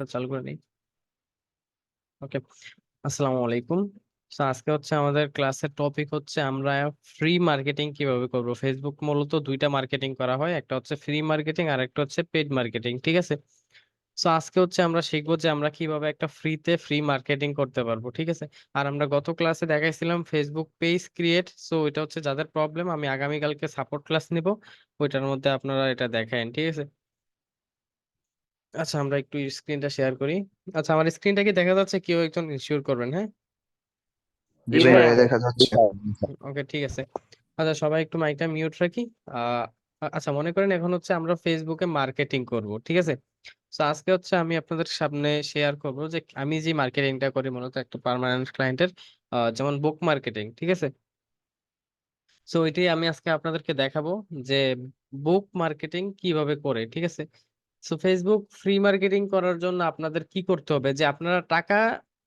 ক্লাসটা চালু করে নিই। ওকে, আসসালামু আলাইকুম। আজকে হচ্ছে আমাদের ক্লাসের টপিক হচ্ছে আমরা ফ্রি মার্কেটিং কিভাবে করব। ফেসবুক মূলত দুইটা মার্কেটিং করা হয়, একটা হচ্ছে ফ্রি মার্কেটিং আর একটা হচ্ছে পেড মার্কেটিং, ঠিক আছে? আজকে হচ্ছে আমরা শিখবো যে আমরা কিভাবে একটা ফ্রি মার্কেটিং করতে পারবো, ঠিক আছে? আর আমরা গত ক্লাসে দেখাইছিলাম ফেসবুক পেজ ক্রিয়েট, এটা হচ্ছে যাদের প্রবলেম, আমি আগামীকালকে সাপোর্ট ক্লাস নিব, ওইটার মধ্যে আপনারা এটা দেখায়েন, ঠিক আছে? আচ্ছা, আমরা একটু স্ক্রিনটা শেয়ার করি। আচ্ছা, আমার স্ক্রিনটা কি দেখা যাচ্ছে? কেউ একজন ইনশিওর করবেন, হ্যাঁ? জি জি ভাইয়া ভাইয়া। দেখা যাচ্ছে। ওকে, ঠিক আছে। আচ্ছা, সবাই একটু মাইকটা মিউট রাখি। আহ আচ্ছা, মনে করেন এখন হচ্ছে আমরা ফেসবুকে মার্কেটিং করব, ঠিক আছে? আজকে হচ্ছে আমি আপনাদের সামনে শেয়ার করব যে আমি যে মার্কেটিংটা করি মূলত একটা পার্মানেন্ট ক্লায়েন্টের, যেমন বুক মার্কেটিং, ঠিক আছে? এটাই আমি আজকে আপনাদেরকে দেখাবো যে বুক মার্কেটিং কিভাবে করে, ঠিক আছে? ফেসবুক ফ্রি মার্কেটিং করার জন্য আপনাদের কি করতে হবে, যে আপনারা টাকা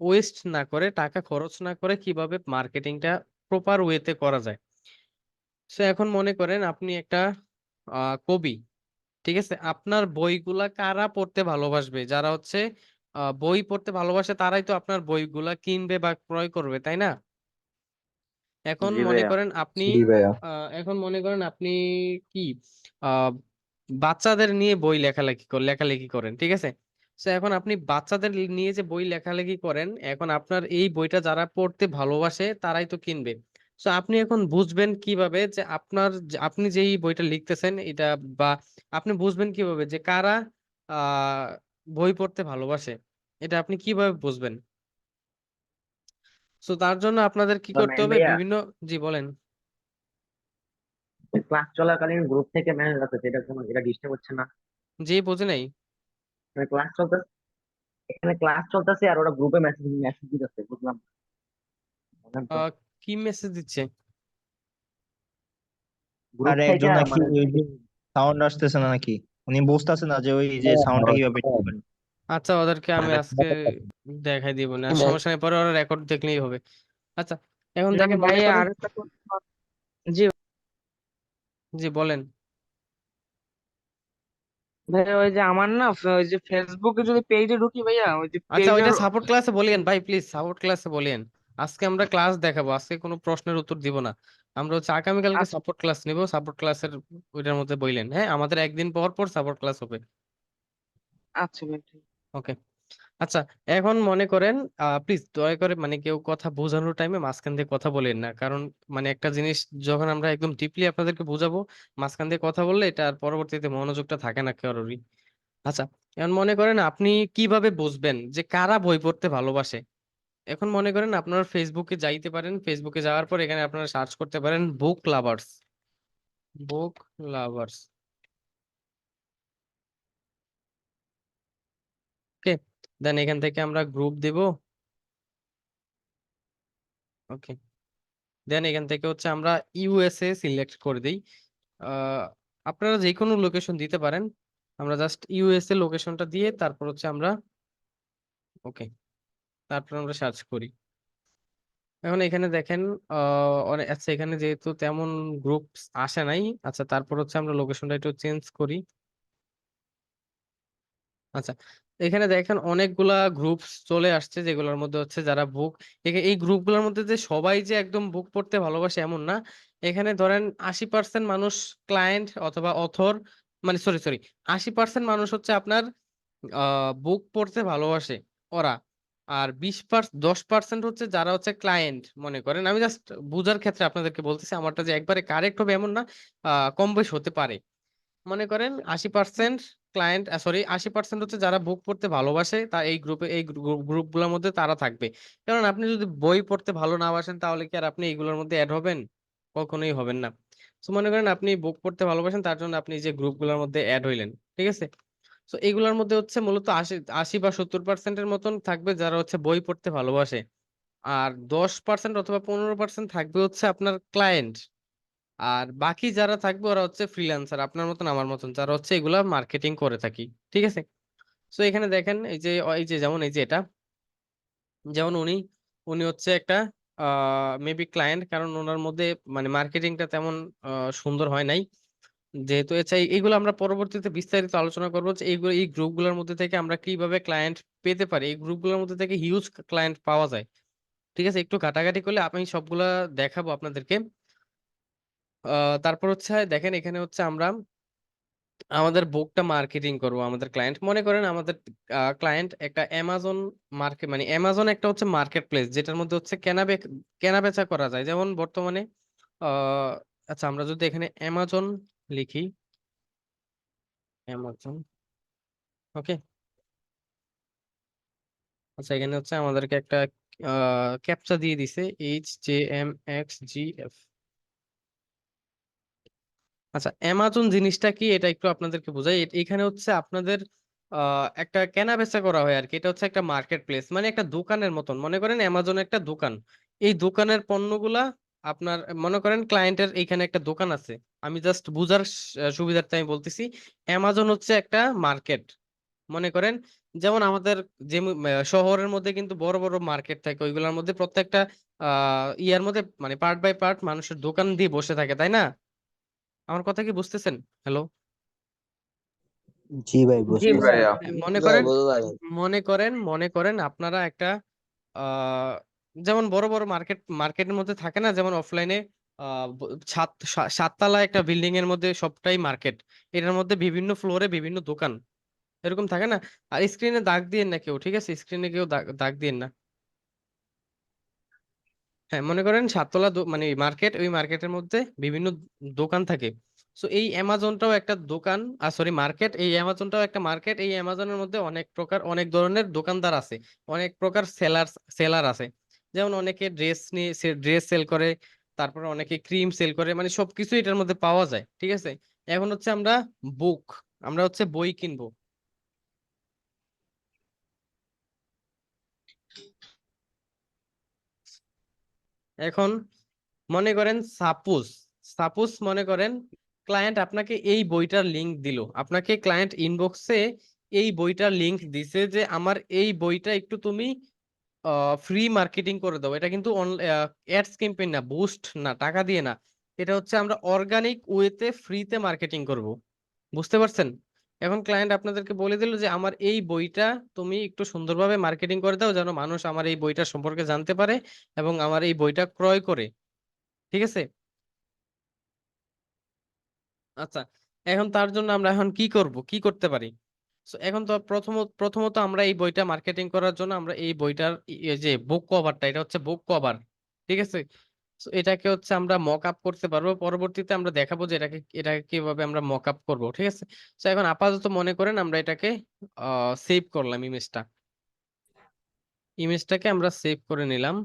ওয়েস্ট না করে, টাকা খরচ না করে কিভাবে মার্কেটিংটা প্রপার ওয়েতে করা যায়। এখন মনে করেন আপনি একটা কবি, ঠিক আছে? আপনার বইগুলা কারা পড়তে ভালোবাসবে? যারা হচ্ছে বই পড়তে ভালোবাসে তারাই তো আপনার বইগুলা কিনবে বা ক্রয় করবে, তাই না? এখন জি মনে ভাইয়া। করেন আপনি জি ভাইয়া। এখন মনে করেন আপনি কি আহ বাচ্চাদের নিয়ে বই লেখালেখি করেন, ঠিক আছে? এখন আপনি বাচ্চাদের নিয়ে যে বই লেখালেখি করেন, এখন আপনার এই বইটা যারা পড়তে ভালোবাসে তারাই তো কিনবে। আপনি এখন বুঝবেন কিভাবে যে আপনি যেই বইটা লিখতেছেন এটা, বা আপনি বুঝবেন কিভাবে যে কারা আহ বই পড়তে ভালোবাসে, এটা আপনি কিভাবে বুঝবেন? তার জন্য আপনাদের কি করতে হবে, ভাইয়া, বিভিন্ন... জি, বলেন। ক্লাস চলাকালীন গ্রুপ থেকে মেসেজ আসছে, এটা ডিস্টার্ব হচ্ছে না? জি, বুঝে নাই। মানে ক্লাস চলতে এখানে ক্লাস চলতেছে আর ওরা গ্রুপে মেসেজ মেসেজ দিতেছে, বুঝলাম না। বুঝলেন তো? কি মেসেজ দিচ্ছে? গ্রুপ আরে থেকে একজন নাকি মানে ওই যে সাউন্ড আসতেছে না নাকি, উনি বুঝতেছে না যে ওই যে সাউন্ডটা কিভাবে করবেন। আচ্ছা, ওদেরকে আমি আজকে দেখাই দিব না, সমস্যা নেই, পরে ওরা রেকর্ড দেখলেই হবে। আচ্ছা, এখন না দেখেন মনে ভাইয়া, করেন... আরেকটা কথা। জি জি, বলেন। ভাইয়া, ওই যে আমার না ওই যে ফেসবুকে যদি পেজে ঢুকি ভাইয়া, ওই যে আচ্ছা, পেজের... ওইটা সাপোর্ট ক্লাসে বলিয়েন ভাই, প্লিজ সাপোর্ট ক্লাসে বলিয়েন। আজকে আমরা ক্লাস দেখাবো, আজকে কোনো প্রশ্নের উত্তর দিব না। আমরা হচ্ছে আগামীকালকে আচ্ছা সাপোর্ট ক্লাস নিব, সাপোর্ট ক্লাসের ওইটার মধ্যে বললেন, হ্যাঁ, আমাদের একদিন পর পর সাপোর্ট ক্লাস হবে। আচ্ছা ভাই, ঠিক। ওকে। আচ্ছা, এখন মনে করেন প্লিজ দয়া করে মানে কেউ কথা বোঝানোর টাইমে মাঝখান দিয়ে কথা বলেন না, কারণ মানে একটা জিনিস যখন আমরা একদম ডিপলি আপনাদেরকে বোঝাবো, মাঝখান দিয়ে কথা বললে এটা আর পরবর্তীতে মনোযোগটা থাকে না কারোরই। আচ্ছা, এখন মনে করেন আপনি কিভাবে বুঝবেন যে কারা বই পড়তে ভালোবাসে? এখন মনে করেন আপনারা ফেসবুকে যাইতে পারেন, ফেসবুকে যাওয়ার পর এখানে আপনারা সার্চ করতে পারেন বুক লাভার্স। বুক লাভার্স, ওকে। দেন এখান থেকে আমরা গ্রুপ দিব। ওকে, দেন এখান থেকে হচ্ছে আমরা ইউএসএ সিলেক্ট করে দিই। আহ, আপনারা যে কোনো লোকেশন দিতে পারেন, আমরা জাস্ট ইউএসএ লোকেশনটা দিয়ে তারপর হচ্ছে আমরা... ওকে, তারপর আমরা সার্চ করি। এখন এখানে দেখেন অনেক আচ্ছা, এখানে যেহেতু তেমন গ্রুপ আসে নাই, আচ্ছা তারপর হচ্ছে আমরা লোকেশনটা একটু চেঞ্জ করি। আচ্ছা, এখানে দেখেন অনেকগুলা গ্রুপ চলে আসছে, যেগুলোর মধ্যে হচ্ছে যারা বুক... এই গ্রুপগুলোর মধ্যে যে সবাই যে একদম বুক পড়তে ভালোবাসে এমন না। এখানে ধরেন 80% মানুষ ক্লায়েন্ট অথবা অথর, মানে সরি সরি, 80% মানুষ হচ্ছে আপনার বুক পড়তে ভালোবাসে ওরা। আর 10% হচ্ছে যারা হচ্ছে ক্লায়েন্ট মনে করেন, আমি জাস্ট বুঝার ক্ষেত্রে আপনাদেরকে বলতেছি, আমারটা যে একবারে কারেক্ট হবে এমন না, কম বেশ হতে পারে। মনে করেন 80% ক্লায়েন্ট, সরি, 80% হচ্ছে যারা বুক পড়তে ভালোবাসে, তা এই গ্রুপে, এই গ্রুপগুলোর মধ্যে তারা থাকবে। কারণ আপনি যদি বই পড়তে ভালো না বাসেন তাহলে কি আর আপনি এইগুলোর মধ্যে অ্যাড হবেন? কখনোই হবেন না। মনে করেন আপনি বুক পড়তে ভালোবাসেন, তার জন্য আপনি যে গ্রুপগুলোর মধ্যে অ্যাড হইলেন, ঠিক আছে? এগুলোর মধ্যে হচ্ছে মূলত 80 বা 70%-এর মতন থাকবে যারা হচ্ছে বই পড়তে ভালোবাসে। আর 10% অথবা 15% থাকবে হচ্ছে আপনার ক্লায়েন্ট। আর বাকি যারা থাকবে ওরা হচ্ছে ফ্রিল্যান্সার, আপনার মতন আমার মতন, যারা হচ্ছে এগুলা মার্কেটিং করে থাকি, ঠিক আছে? এখানে দেখেন এই যে যেমন এই যে এটা, যেমন উনি উনি হচ্ছে একটা মেবি ক্লায়েন্ট, কারণ ওনার মধ্যে মানে মার্কেটিংটা তেমন সুন্দর হয় নাই। যেহেতু এইগুলো আমরা পরবর্তীতে বিস্তারিত আলোচনা করবো যে এইগুলো এই গ্রুপগুলোর মধ্যে থেকে আমরা কিভাবে ক্লায়েন্ট পেতে পারি, এই গ্রুপগুলোর মধ্যে থেকে হিউজ ক্লায়েন্ট পাওয়া যায়। ঠিক আছে, একটু ঘাটাঘাটি করলে আমি সবগুলা দেখাবো আপনাদেরকে। তারপর হচ্ছে দেখেন এখানে হচ্ছে আমরা আমাদের বুকটা মার্কেটিং করব। আমাদের ক্লায়েন্ট, মনে করেন আমাদের ক্লায়েন্ট একটা অ্যামাজন মার্কেট, মানে অ্যামাজন একটা হচ্ছে মার্কেট প্লেস যেটার মধ্যে হচ্ছে কেনা বেচা করা যায়। যেমন বর্তমানে আহ আচ্ছা, আমরা যদি এখানে অ্যামাজন লিখি, অ্যামাজন, ওকে। আচ্ছা, এখানে হচ্ছে আমাদেরকে একটা ক্যাপচা দিয়ে দিছে, HJMXGF। আচ্ছা, অ্যামাজন জিনিসটা কি এটা একটু আপনাদেরকে বোঝাই। এখানে হচ্ছে আপনাদের একটা কেনা বেচা করা হয় আর কি। এটা হচ্ছে একটা মার্কেট প্লেস, মানে একটা দোকানের মতন। মনে করেন অ্যামাজন একটা দোকান, এই দোকানের পণ্যগুলা আপনার, মনে করেন ক্লায়েন্টের এইখানে একটা দোকান আছে। আমি জাস্ট বুঝার সুবিধার্থে আমি বলতেছি, অ্যামাজন হচ্ছে একটা মার্কেট। মনে করেন যেমন আমাদের যে শহরের মধ্যে কিন্তু বড় বড় মার্কেট থাকে, ওইগুলোর মধ্যে প্রত্যেকটা ইয়ার মধ্যে মানে পার্ট বাই পার্ট মানুষের দোকান দিয়ে বসে থাকে, তাই না? আমার কথা কি বুঝতেছেন? হ্যালো। জি ভাই জি বুঝতেছি। ভাইয়া। মনে বোঝা করেন বোঝা যায়। মনে করেন আপনারা একটা আহ যেমন বড় বড় মার্কেটের মধ্যে থাকে না, যেমন অফলাইনে সাততলা একটা বিল্ডিং এর মধ্যে সবটাই মার্কেট, এটার মধ্যে বিভিন্ন ফ্লোরে বিভিন্ন দোকান এরকম থাকে না। আর স্ক্রিনে দাগ দিয়েন না কেউ, ঠিক আছে? স্ক্রিনে কেউ দাগ দাগ দিয়েন না। হ্যাঁ, মনে করেন সাততলা মানে মার্কেট, ওই মার্কেটের মধ্যে বিভিন্ন দোকান থাকে। সো এই অ্যামাজনটাও একটা দোকান, সরি মার্কেট, এই অ্যামাজনটাও একটা মার্কেট। এই অ্যামাজনের মধ্যে অনেক প্রকার অনেক ধরনের দোকানদার আছে, অনেক প্রকার সেলার আছে। যেমন অনেকে ড্রেস নিয়ে ড্রেস সেল করে, তারপরে অনেকে ক্রিম সেল করে, মানে সবকিছু এটার মধ্যে পাওয়া যায়। ঠিক আছে, এখন হচ্ছে বুক আমরা হচ্ছে বই কিনবো। এখন মনে করেন সাপোজ মনে করেন ক্লায়েন্ট আপনাকে এই বইটার লিংক দিল, আপনাকে ক্লায়েন্ট ইনবক্সে এই বইটার লিংক দিছে যে আমার এই বইটা একটু তুমি ফ্রি মার্কেটিং করে দাও। এটা কিন্তু অ্যাডস ক্যাম্পেইন না, বুস্ট না, টাকা দিয়ে না। এটা হচ্ছে আমরা অর্গানিক ওয়েতে ফ্রিতে মার্কেটিং করব। বুঝতে পারছেন? এখন ক্লায়েন্ট আপনাদেরকে বলে দিল যে আমার এই বইটা তুমি একটু সুন্দরভাবে মার্কেটিং করে দাও যেন মানুষ আমার এই বইটা সম্পর্কে জানতে পারে এবং আমার এই বইটা ক্রয় করে। ঠিক আছে। আচ্ছা, এখন তার জন্য আমরা এখন কি করতে পারি? So, এখন তো প্রথমত আমরা এই বইটা মার্কেটিং করার জন্য আমরা এই বইটার এই যে বুক কভারটা, এটা হচ্ছে বুক কভার। ঠিক আছে, So, এটাকে হচ্ছে আমরা মক আপ করতে পারবো। পরবর্তীতে আমরা দেখাবো যে এটাকে কিভাবে আমরা মক আপ করবো। ঠিক আছে, তো এখন আপাতত মনে করেন আমরা এটাকে সেভ করলাম, ইমেজটাকে আমরা সেভ করে নিলাম।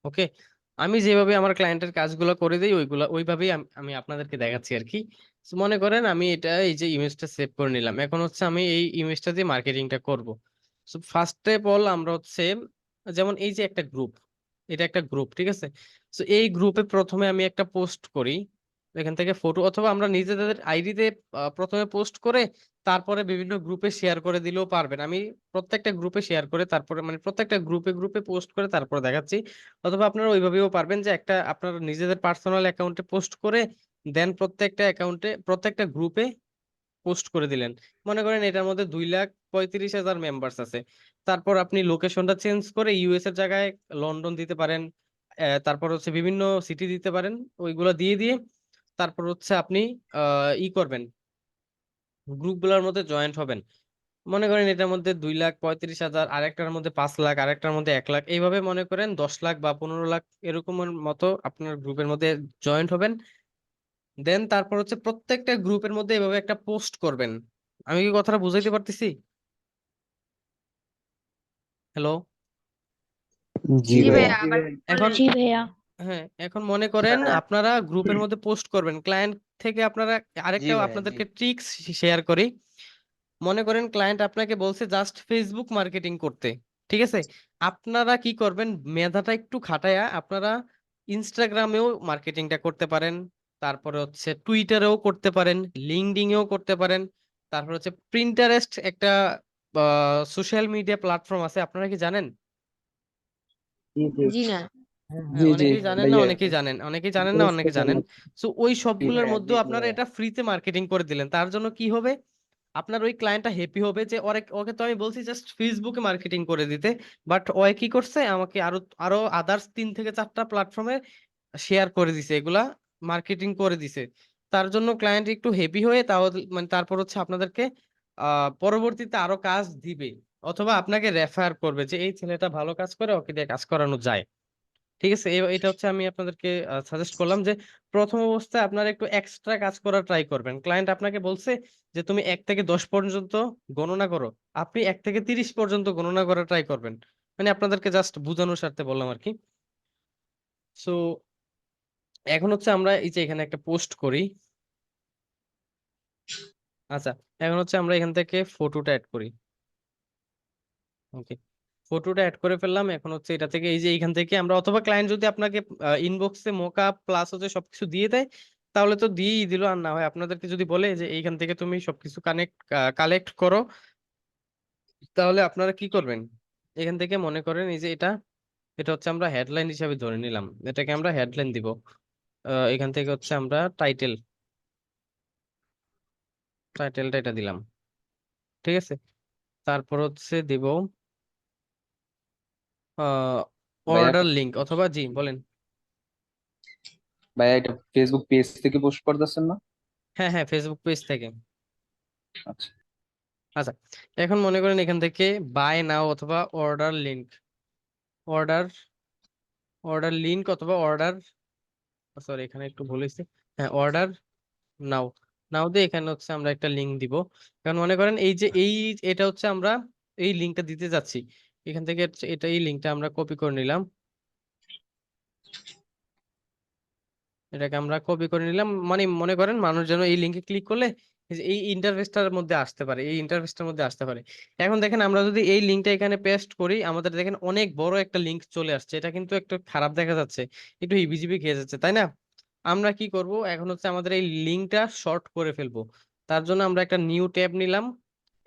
ওকে, আমি যেভাবে আমার ক্লায়েন্টের কাজগুলো করে দিই ওইভাবেই আমি আপনাদেরকে দেখাচ্ছি আর কি। So, মনে করেন আমি এই যে ইমেজটা সেভ করে নিলাম, এখন হচ্ছে আমি এই ইমেজটা দিয়ে মার্কেটিংটা করব। সো ফার্স্ট অফ অল আমরা হচ্ছে যেমন এই যে একটা গ্রুপ, এটা একটা গ্রুপ, ঠিক আছে। তো এই গ্রুপে প্রথমে আমি একটা পোস্ট করি, এখান থেকে ফটো, অথবা আমরা নিজেদের আইডিতে প্রথমে পোস্ট করে তারপরে বিভিন্ন গ্রুপে শেয়ার করে দিলেও পারবেন। আমি প্রত্যেকটা গ্রুপে শেয়ার করে তারপরে, মানে প্রত্যেকটা গ্রুপে পোস্ট করে তারপরে দেখাচ্ছি। অথবা আপনারা ওইভাবেও পারবেন যে একটা আপনার নিজেদের পার্সোনাল অ্যাকাউন্টে পোস্ট করে দেন প্রত্যেকটা গ্রুপে পোস্ট করে দিলেন। মনে করেন এটার মধ্যে 2,35,000 মেম্বার্স আছে। তারপর আপনি লোকেশনটা চেঞ্জ করে ইউএস এর জায়গায় লন্ডন দিতে পারেন, তারপর হচ্ছে বিভিন্ন সিটি দিতে পারেন। ওইগুলো দিয়ে তারপর হচ্ছে আপনি করবেন, গ্রুপগুলোর মধ্যে জয়েন্ট হবেন। মনে করেন এটার মধ্যে 2,35,000, আরেকটার মধ্যে 5 লাখ, আরেকটার মধ্যে 1 লাখ, এইভাবে মনে করেন 10 লাখ বা 15 লাখ এরকমের মতো আপনার গ্রুপের মধ্যে জয়েন্ট হবেন। দেন তারপর হচ্ছে প্রত্যেকটা গ্রুপের মধ্যে এভাবে একটা পোস্ট করবেন। আমি কি কথাটা বুঝাইতে পারতেছি? হ্যালো। জি জি ভাইয়া। ভাইয়া, আবার এখন বলেন। জি ভাইয়া। হ্যাঁ, এখন মনে করেন হ্যাঁ, আপনারা গ্রুপের মধ্যে পোস্ট করবেন ক্লায়েন্ট থেকে। আপনারা জি আরেকটা ভাইয়া জি। আপনাদেরকে ট্রিক্স শেয়ার করি। মনে করেন ক্লায়েন্ট আপনাকে বলছে জাস্ট ফেসবুক মার্কেটিং করতে, ঠিক আছে। আপনারা কি করবেন, মেধাটা একটু খাটায়া আপনারা ইনস্টাগ্রামেও মার্কেটিংটা করতে পারেন, তারপরে হচ্ছে টুইটারেও করতে পারেন, লিঙ্কডইনেও করতে পারেন, তারপর হচ্ছে প্রিন্টারেস্ট একটা সোশ্যাল মিডিয়া প্ল্যাটফর্ম আছে, আপনারা কি জানেন? জি জি। জি না। হ্যাঁ হ্যাঁ, জি জি অনেকেই জানেন না, ভাইয়া, অনেকেই জানেন, অনেকেই জানেন না, বুঝতে অনেকে জানেন। পারলাম। সো ওই জি সবগুলোর ভাইয়া, জি মধ্যেও আপনারা ভাইয়া। এটা ফ্রিতে মার্কেটিং করে দিলেন, তার জন্য কি হবে, আপনার ওই ক্লায়েন্টটা হ্যাপি হবে যে ওরে, ওকে তো আমি বলছি জাস্ট ফেসবুকে মার্কেটিং করে দিতে, বাট ওই কি করছে, আমাকে আরো আরো আদার্স 3 থেকে 4টা প্ল্যাটফর্মে শেয়ার করে দিছে, এগুলা মার্কেটিং করে দিছে। তার জন্য ক্লায়েন্ট একটু হ্যাপি হয়ে তাও, মানে তারপর হচ্ছে আপনাদেরকে পরবর্তীতে আরো কাজ দিবে, অথবা আপনাকে রেফার করবে যে এই ছেলেটা ভালো কাজ করে, ওকে দিয়ে কাজ করানো যায়। ঠিক আছে, এটা হচ্ছে আমি আপনাদেরকে সাজেস্ট করলাম যে প্রথম অবস্থায় আপনারা একটু এক্সট্রা কাজ করার ট্রাই করবেন। ক্লায়েন্ট আপনাকে বলছে যে তুমি 1 থেকে 10 পর্যন্ত গণনা করো, আপনি 1 থেকে 30 পর্যন্ত গণনা করার ট্রাই করবেন। মানে আপনাদেরকে জাস্ট বোঝানোর স্বার্থে বললাম আর কি। সো এখন হচ্ছে আমরা এই যে এখানে একটা পোস্ট করি। আচ্ছা, এখন হচ্ছে আমরা এখান থেকে ফটোটা অ্যাড করি। ওকে, ফটোটা অ্যাড করে ফেললাম। এখন হচ্ছে এটা থেকে এই যে এইখান থেকে আমরা, অথবা ক্লায়েন্ট যদি আপনাকে ইনবক্সে মোকআপ প্লাস হচ্ছে সবকিছু দিয়ে দেয়, তাহলে তো দিয়েই দিল। আর না হয় আপনাদেরকে যদি বলে যে এইখান থেকে তুমি সবকিছু কালেক্ট করো, তাহলে আপনারা কি করবেন, এখান থেকে মনে করেন এই যে এটা, এটা হচ্ছে আমরা হেডলাইন হিসাবে ধরে নিলাম, এটাকে আমরা হেডলাইন দিব। এখান থেকে হচ্ছে আমরা টাইটেলটা এটা দিলাম। ঠিক আছে, তারপর হচ্ছে দিব ভাইয়া, অর্ডার লিংক, অথবা জি বলেন। ভাইয়া এটা ফেসবুক পেজ থেকে পোস্ট করতেছেন না? হ্যাঁ হ্যাঁ, ফেসবুক পেজ থেকে। আচ্ছা। আচ্ছা, এখন মনে করেন এখান থেকে বাই নাও অথবা অর্ডার অর্ডার লিংক অথবা অর্ডার, সরি এখানে একটু ভুল হয়েছে। হ্যাঁ, অর্ডার নাও, নাও দিয়ে এখানে হচ্ছে আমরা একটা লিংক দিব। এখন মনে করেন এই যে এটা হচ্ছে আমরা এই লিংকটা দিতে যাচ্ছি, এখান থেকে এটা এই লিংকটা আমরা কপি করে নিলাম, এটাকে আমরা কপি করে নিলাম। মানে মনে করেন মানুষ যেন এই লিংকে ক্লিক করলে এই যে এই ইন্টারফেসটার মধ্যে আসতে পারে, এই ইন্টারফেসটার মধ্যে আসতে পারে। এখন দেখেন আমরা যদি এই লিংকটা এখানে পেস্ট করি, আমাদের দেখেন অনেক বড় একটা লিংক চলে আসছে, এটা কিন্তু একটু খারাপ দেখা যাচ্ছে, একটু হিবিজিবি খেয়ে যাচ্ছে, তাই না? আমরা কি করব, এখন হচ্ছে আমাদের এই লিংকটা শর্ট করে ফেলবো। তার জন্য আমরা একটা নিউ ট্যাব নিলাম,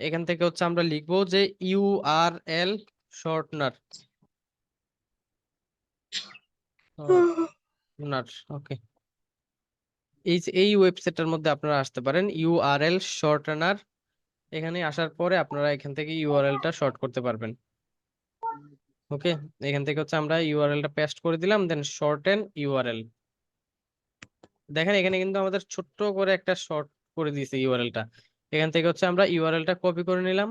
এখান থেকে হচ্ছে আমরা লিখবো যে ইউআরএল শর্টনার, শর্টনার। ওকে, এই ওয়েবসাইটটার মধ্যে আপনারা আসতে পারেন, ইউআরএল শর্টনার। এখানে আসার পরে আপনারা এখান থেকে ইউআরএলটা শর্ট করতে পারবেন। ওকে, এখান থেকে হচ্ছে আমরা ইউআরএলটা পেস্ট করে দিলাম, দেন শর্টেন ইউআরএল। দেখেন এখানে কিন্তু আমাদের ছোট্ট করে একটা শর্ট করে দিয়েছে ইউআরএলটা। এখান থেকে হচ্ছে আমরা ইউআরএলটা কপি করে নিলাম,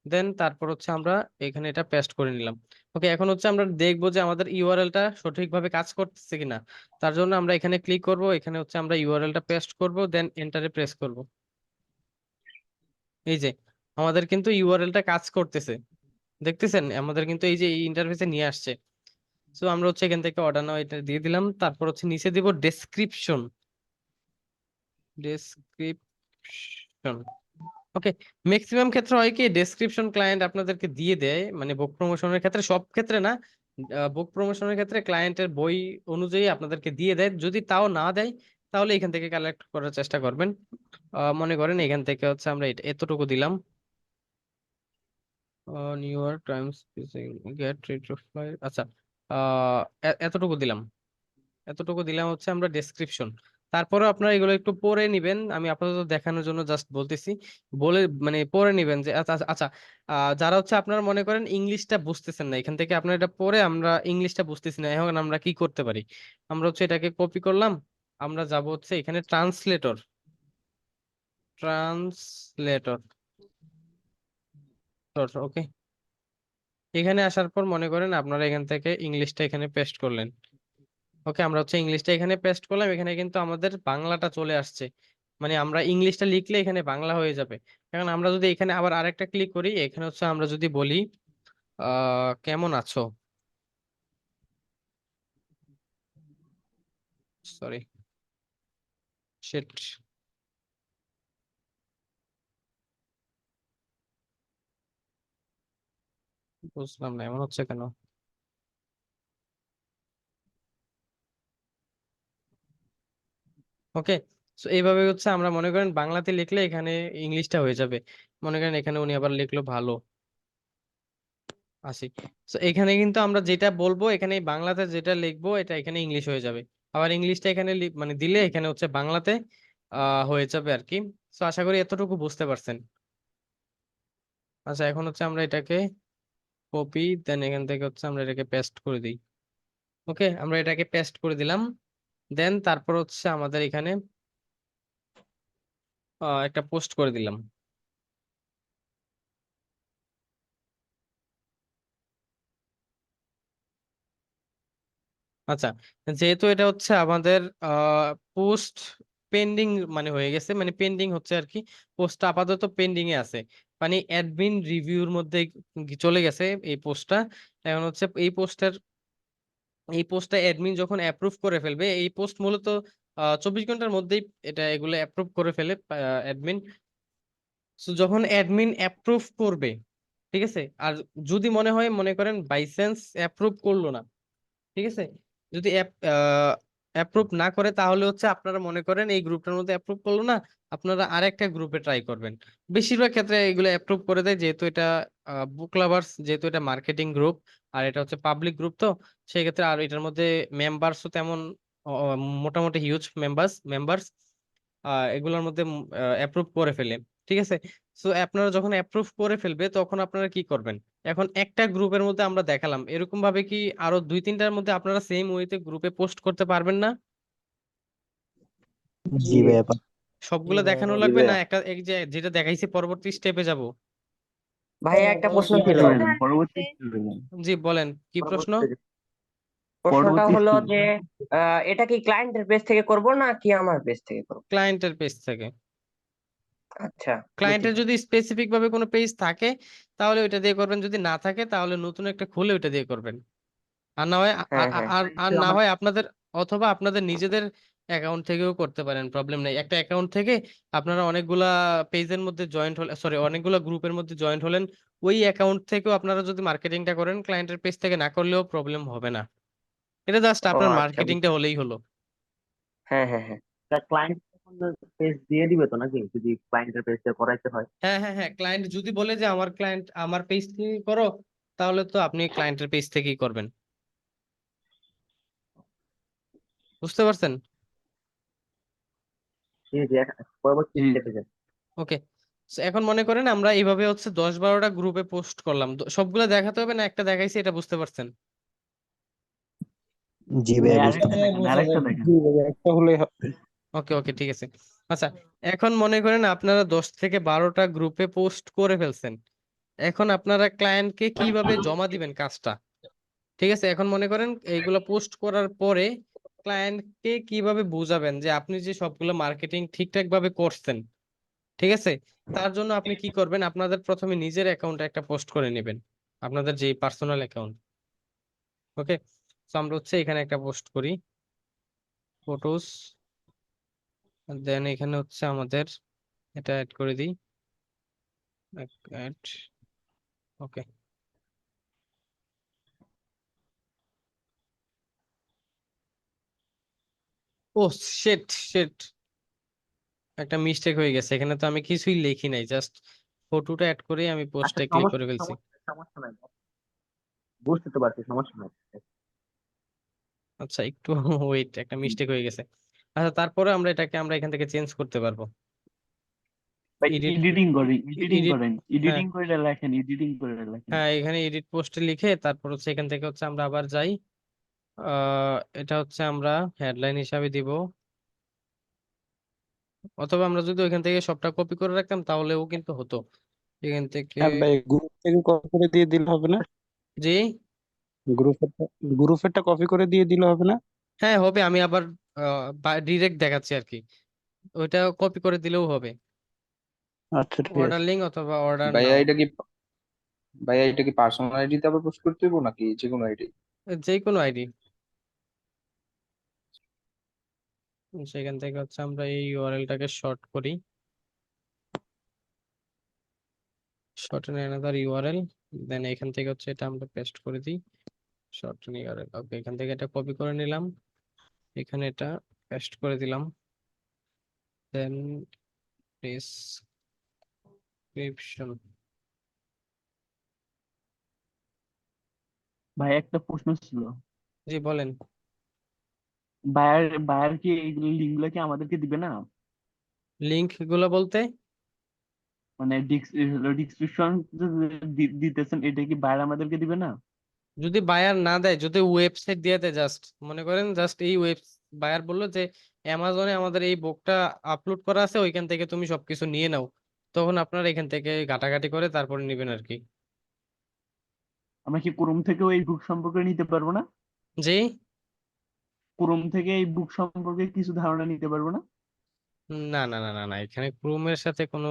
দেন তারপর হচ্ছে আমরা এখানে এটা পেস্ট করে নিলাম। ওকে, এখন হচ্ছে আমরা দেখবো যে আমাদের ইউআরএলটা সঠিকভাবে কাজ করতেছে কিনা। তার জন্য আমরা এখানে ক্লিক করব, এখানে হচ্ছে আমরা ইউআরএলটা পেস্ট করব, দেন এন্টারে প্রেস করব। এই যে আমাদের কিন্তু ইউআরএলটা কাজ করতেছে, দেখতেছেন আমাদের কিন্তু এই যে এই ইন্টারফেসে নিয়ে আসছে। সো আমরা হচ্ছে এখান থেকে অর্ডার নাও এটা দিয়ে দিলাম, তারপর হচ্ছে নিচে দিব ডেসক্রিপশন, ডেসক্রিপশন। ওকে, ম্যাক্সিমাম ক্ষেত্রে হয় কি, ডেসক্রিপশন ক্লায়েন্ট আপনাদেরকে দিয়ে দেয়, মানে বুক প্রমোশনের ক্ষেত্রে, সব ক্ষেত্রে না, বুক প্রমোশনের ক্ষেত্রে ক্লায়েন্টের বই অনুযায়ী আপনাদেরকে দিয়ে দেয়। যদি তাও না দেয়, তাহলে এখান থেকে কালেক্ট করার চেষ্টা করবেন। মনে করেন এখান থেকে হচ্ছে আমরা এতটুকু দিলাম, নিউ ইয়র্ক টাইমস গেট রিট্রোফ্লাই। আচ্ছা, এতটুকু দিলাম, এতটুকু দিলাম হচ্ছে আমরা ডেসক্রিপশন। তারপরে আপনারা এগুলো একটু পড়ে নিবেন, আমি আপাতত দেখানোর জন্য জাস্ট বলতেছি, বলে মানে পড়ে নিবেন যে আচ্ছা আচ্ছা আচ্ছা। যারা হচ্ছে আপনারা মনে করেন ইংলিশটা বুঝতেছেন না, এখান থেকে আপনারা এটা পড়ে, আমরা ইংলিশটা বুঝতেছি না, এখন আমরা কি করতে পারি, আমরা হচ্ছে এটাকে কপি করলাম, আমরা যাব হচ্ছে এখানে ট্রান্সলেটর, ট্রান্সলেটর। ওকে, এখানে আসার পর মনে করেন আপনারা এখান থেকে ইংলিশটা এখানে পেস্ট করলেন। ওকে, আমরা হচ্ছে ইংলিশটা এখানে পেস্ট করলাম, এখানে কিন্তু আমাদের বাংলাটা চলে আসছে, মানে আমরা ইংলিশটা লিখলে এখানে বাংলা হয়ে যাবে। এখন আমরা যদি এখানে আবার আরেকটা ক্লিক করি, এখানে হচ্ছে আমরা যদি বলি কেমন আছো, সরি শিট, বুঝলাম না এমন হচ্ছে কেন। ওকে, সো এইভাবে হচ্ছে আমরা মনে করেন বাংলাতে লিখলে এখানে ইংলিশটা হয়ে যাবে। মনে করেন এখানে উনি আবার লিখলো ভালো, আসি। তো এখানে কিন্তু আমরা যেটা বলবো এখানে বাংলাতে যেটা লিখবো এটা এখানে ইংলিশ হয়ে যাবে, আবার ইংলিশটা এখানে মানে দিলে এখানে হচ্ছে বাংলাতে হয়ে যাবে আর কি। তো আশা করি এতটুকু বুঝতে পারছেন। আচ্ছা, এখন হচ্ছে আমরা এটাকে কপি, দেন এখান থেকে হচ্ছে আমরা এটাকে পেস্ট করে দিই। ওকে, আমরা এটাকে পেস্ট করে দিলাম। দেন তারপর হচ্ছে আমাদের এখানে একটা পোস্ট করে দিলাম। আচ্ছা, যেহেতু এটা হচ্ছে আমাদের পোস্ট পেন্ডিং মানে হয়ে গেছে, মানে পেন্ডিং হচ্ছে আর কি, পোস্টটা আপাতত পেন্ডিং এ আছে, মানে অ্যাডমিন রিভিউর মধ্যে চলে গেছে এই পোস্টটা। এখন হচ্ছে এই পোস্টটা অ্যাডমিন যখন অ্যাপ্রুভ করে ফেলবে, এই পোস্ট মূলত 24 ঘন্টার মধ্যেই এটা এগুলো অ্যাপ্রুভ করে ফেলে অ্যাডমিন। সো যখন অ্যাডমিন অ্যাপ্রুভ করবে, ঠিক আছে, আর যদি মনে করেন বাই চান্স অ্যাপ্রুভ করলো না, ঠিক আছে, যদি অ্যাপ্রুভ না করে তাহলে হচ্ছে আপনারা মনে করেন এই গ্রুপটার মধ্যে অ্যাপ্রুভ করলো না, আপনারা আরেকটা গ্রুপে ট্রাই করবেন। বেশিরভাগ ক্ষেত্রে এগুলো অ্যাপ্রুভ করে দেয়, যেহেতু এটা বুক লাভার্স, যেহেতু এটা মার্কেটিং গ্রুপ আর এটা হচ্ছে পাবলিক গ্রুপ, তো সেই ক্ষেত্রে আর এটার মধ্যে মেম্বারসও তেমন মোটামুটি হিউজ মেম্বারস এগুলোর মধ্যে অ্যাপ্রুভ করে ফেলে, ঠিক আছে। সো আপনারা যখন অ্যাপ্রুভ করে ফেলবে তখন আপনারা কি করবেন? এখন একটা গ্রুপের মধ্যে আমরা দেখালাম, এরকম ভাবে কি আরো 2-3টার মধ্যে আপনারা সেম ওয়েতে গ্রুপে পোস্ট করতে পারবেন না? জি ভাইয়া সবগুলো দেখানো জি লাগবে না ভাইয়া। একটা এক যে যেটা দেখাইছি পরবর্তী স্টেপে যাব? ভাইয়া একটা প্রশ্ন ছিল। পরবর্তী বলবেন। জি বলেন, কি প্রশ্ন? পরবর্তীতে প্রশ্নটা পরবর্তী হলো step যে এটা কি ক্লায়েন্টের পেজ থেকে করব না কি আমার পেজ থেকে করব? ক্লায়েন্টের পেজ থেকে। আচ্ছা, ক্লায়েন্টের বুঝছি। যদি স্পেসিফিক ভাবে কোনো পেজ থাকে তাহলে ওইটা দিয়ে করবেন, যদি না থাকে তাহলে নতুন একটা খুলে ওইটা দিয়ে করবেন। আর না হয় হ্যাঁ হ্যাঁ আর না হয় আপনাদের, অথবা আপনাদের নিজেদের অ্যাকাউন্ট থেকেও করতে পারেন, প্রবলেম নেই। একটা অ্যাকাউন্ট থেকে আপনারা অনেকগুলা পেজের মধ্যে জয়েন্ট হলে, সরি, অনেকগুলা গ্রুপের মধ্যে জয়েন্ট হলেন, ওই অ্যাকাউন্ট থেকেও আপনারা যদি মার্কেটিংটা করেন, ক্লায়েন্টের পেজ থেকে না করলেও প্রবলেম হবে না। এটা জাস্ট ও আপনার আচ্ছা, মার্কেটিংটা বুঝছি। হলেই হলো। হ্যাঁ হ্যাঁ হ্যাঁ। ক্লায়েন্ট পেজ দিয়ে দিবে তো নাকি, যদি ক্লায়েন্টের পেজ দিয়ে করাইতে হয়? হ্যাঁ হ্যাঁ হ্যাঁ, ক্লায়েন্ট যদি বলে যে আমার ক্লায়েন্ট আমার পেজ থেকে করো, তাহলে তো আপনি ক্লায়েন্টের পেজ থেকেই করবেন। বুঝতে পারছেন? জি জি, পরবর্তী জি স্টেপে যান। ওকে। এখন মনে করেন আমরা এইভাবে হচ্ছে 10-12টা গ্রুপে পোস্ট করলাম, সবগুলা দেখাতে হবে না, একটা দেখাইছি, এটা বুঝতে পারছেন? জি ভাই ভাইয়া বুঝতে আরেকটা দেখেন, আরেকটা দেখেন। জি ভাইয়া, একটা হলেই হবে। ওকে ওকে, ঠিক আছে। আচ্ছা, এখন মনে করেন আপনারা 10 থেকে 12টা গ্রুপে পোস্ট করে ফেলছেন, এখন আপনারা ক্লায়েন্টকে কিভাবে জমা দিবেন কাজটা? ঠিক আছে, এখন মনে করেন এইগুলা পোস্ট করার পরে ক্লায়েন্টকে কিভাবে বুঝাবেন যে আপনি যে সবগুলো মার্কেটিং ঠিকঠাক ভাবে করছেন, ঠিক আছে। তার জন্য আপনি কি করবেন, আপনাদের প্রথমে নিজের অ্যাকাউন্টে একটা পোস্ট করে নেবেন, আপনাদের যে পার্সোনাল অ্যাকাউন্ট। ওকে, তো আমরা হচ্ছে এখানে একটা পোস্ট করি, ফটোস, দেন এখানে হচ্ছে আমাদের এটা অ্যাড করে দিই, অ্যাড। ওকে। ও শিট শিট, একটা মিস্টেক হয়ে গেছে, এখানে তো আমি কিছুই লিখি নাই, জাস্ট ফটোটা অ্যাড করে আমি আচ্ছা, পোস্টে ক্লিক সমস্যা করে ফেলছি। সমস্যা সমস্যা নাই, বুঝতে তো পারছি, সমস্যা নাই। আচ্ছা, একটু ওয়েট, একটা মিস্টেক হয়ে গেছে। আচ্ছা, তারপরে আমরা এটাকে আমরা এখান থেকে চেঞ্জ করতে পারবো। ভাই এডিট, এডিটিং করেন, এডিটিং এডিট, করেন, হ্যাঁ এডিটিং করে লেখেন, এডিটিং করে লেখেন। হ্যাঁ, এখানে এডিট পোস্টে লিখে তারপর হচ্ছে এখান থেকে হচ্ছে আমরা আবার যাই, এটা হচ্ছে আমরা হেডলাইন হিসাবে দিব, অথবা আমরা যদি ওইখান থেকে সবটা কপি করে রাখতাম তাহলেও কিন্তু হতো এখান থেকে। হ্যাঁ ভাই, গ্রুপ থেকে কপি করে দিয়ে দিলে হবে না? জি, গ্রুপেরটা গ্রুপেরটা কপি করে দিয়ে দিলে হবে না? হ্যাঁ হবে, আমি আবার ডিরেক্ট দেখাচ্ছি আর কি, ওইটা কপি করে দিলেও হবে, আচ্ছা ঠিক অর্ডার আছে। লিঙ্ক অথবা অর্ডার ভাইয়া নাও, এটা কি ভাইয়া এটা কি পার্সোনাল আইডিতে আবার পোস্ট করতে হইব নাকি যে কোনো আইডি? যে কোনো আইডি। সেখান থেকে হচ্ছে আমরা এই ইউআরএলটাকে শর্ট করি, শর্ট এন অ্যানাদার ইউআরএল, দেন এখান থেকে হচ্ছে এটা আমরা পেস্ট করে দিই, শর্ট এন ইউআরএল। ওকে, এখান থেকে এটা কপি করে নিলাম, এখানে এটা পেস্ট করে দিলাম, দেন ডেসক্রিপশন, ভাই একটা প্রশ্ন ছিল। জি বলেন। বায়ার কি এই লিঙ্ক গুলো কি আমাদেরকে দিবে না? লিংক গুলো বলতে? মানে ডিসক্রিপশন দিতেছেন, এটা কি বায়ার আমাদেরকে দিবে না? যদি বায়ার না দেয়, যদি ওয়েবসাইট দিয়ে দেয়, জাস্ট মনে করেন জাস্ট এই বায়ার বললো যে অ্যামাজনে আমাদের এই বুকটা আপলোড করা আছে, ওইখান থেকে তুমি সবকিছু নিয়ে নাও, তখন আপনারা এখান থেকে ঘাটাঘাটি করে তারপরে নেবেন আর কি। আমরা কি ক্রোম থেকেও এই বুক সম্পর্কে নিতে পারবো না? জি। ক্রোম থেকে এই বুক সম্পর্কে কিছু ধারণা নিতে পারবো না? না না না না না, এখানে ক্রোমের সাথে কোনো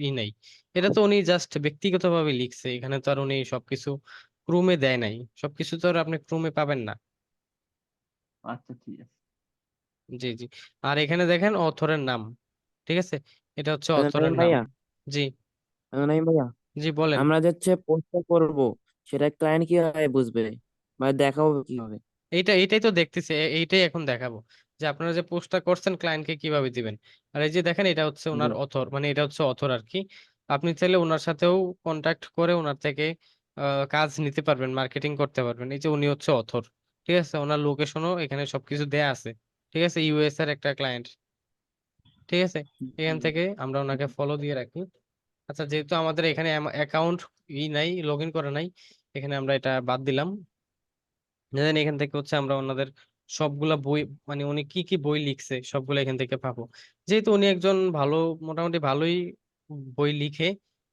ই নাই। এটা তো উনি জাস্ট ব্যক্তিগতভাবে লিখছে, এখানে তো আর উনি সবকিছু ক্রোমে দেয় নাই, সবকিছু তো আর আপনি ক্রোমে পাবেন না। আচ্ছা ঠিক আছে। জি জি। আর এখানে দেখেন অথরের নাম, ঠিক আছে, এটা হচ্ছে অথরের নাইম নাম। ভাইয়া, জি। নাইম ভাইয়া, জি বলেন। আমরা যাচ্ছে পোস্টটা করব, সেটা ক্লায়েন্ট কিভাবে বুঝবে, মানে দেখাবো কিভাবে? এইটাই তো দেখতেছি, এইটাই এখন দেখাবো যে আপনারা যে পোস্টটা করছেন ক্লায়েন্টকে কিভাবে দিবেন। আর এই যে দেখেন এটা হচ্ছে জি। ওনার অথর, মানে এটা হচ্ছে অথর আর কি। আপনি চাইলে ওনার সাথেও কন্টাক্ট করে ওনার থেকে কাজ নিতে পারবেন, মার্কেটিং করতে পারবেন। এই যে উনি হচ্ছে অথর, ঠিক আছে, ওনার লোকেশনও এখানে সবকিছু দেয়া আছে, ঠিক আছে, ইউএস এর একটা ক্লায়েন্ট, ঠিক আছে। এখান থেকে আমরা ওনাকে ফলো দিয়ে রাখি। আচ্ছা, যেহেতু আমাদের এখানে অ্যাকাউন্ট নাই, লগ ইন করা নাই, এখানে আমরা এটা বাদ দিলাম। দেন এখান থেকে হচ্ছে আমরা ওনাদের সবগুলা বই, মানে উনি কি কি বই লিখছে সবগুলো এখান থেকে পাবো। যেহেতু উনি একজন ভালো, মোটামুটি ভালোই বই লিখে,